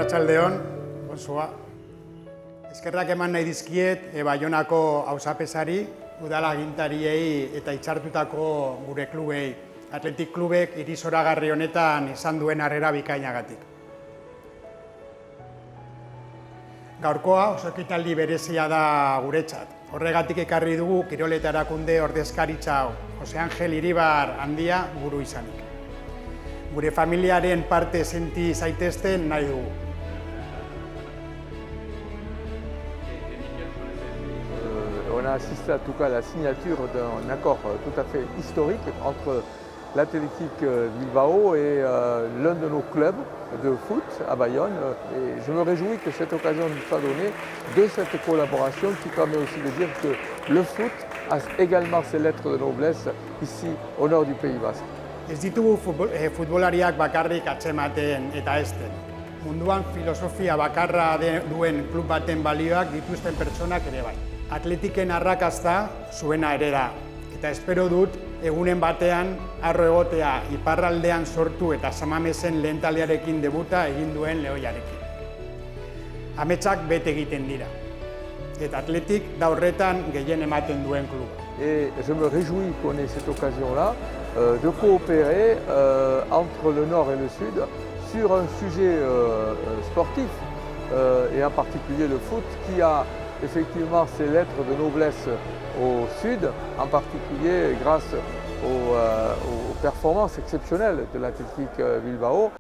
Arratsaldeon, Josua. Eskerrak eman nahi dizkiet Baionako auzapezari, udala agintariei eta hitzartutako gure klubei. Atletik klubek hiri zoragarri honetan izan duen harrera bikainagatik. Gaurkoa oso ekitaldi berezia da guretzat. Horregatik ekarri dugu Kirol eta Erakunde ordezkaritza hau, Jose Angel Iribar handia buru izanik. Gure familiaren parte senti zaitezten nahi dugu. On a assisté en tout cas à la signature d'un accord tout à fait historique entre l'Athletic Bilbao et l'un de nos clubs de foot à Bayonne. Et je me réjouis que cette occasion nous soit donnée de cette collaboration qui permet aussi de dire que le foot a également ses lettres de noblesse ici au nord du Pays Basque. Ez ditugu futbolariak bakarrik atzematen eta ezten. Munduan filosofia bakarra duen klub baten balioak dituzten pertsonak ere bai. Atletiken arrakasta zuena ere da. Eta espero dut egunen batean harro egotea iparraldean sortu eta Samamesen lehen taldearekin debuta egin duen Lehoiarekin. Ametsak bete egiten dira. Eta Atletik da horretan gehien ematen duen kluba. Et je me réjouis qu'on ait cette occasion-là de coopérer entre le Nord et le Sud sur un sujet sportif, et en particulier le foot, qui a effectivement ses lettres de noblesse au Sud, en particulier grâce aux performances exceptionnelles de l'Athletic Bilbao.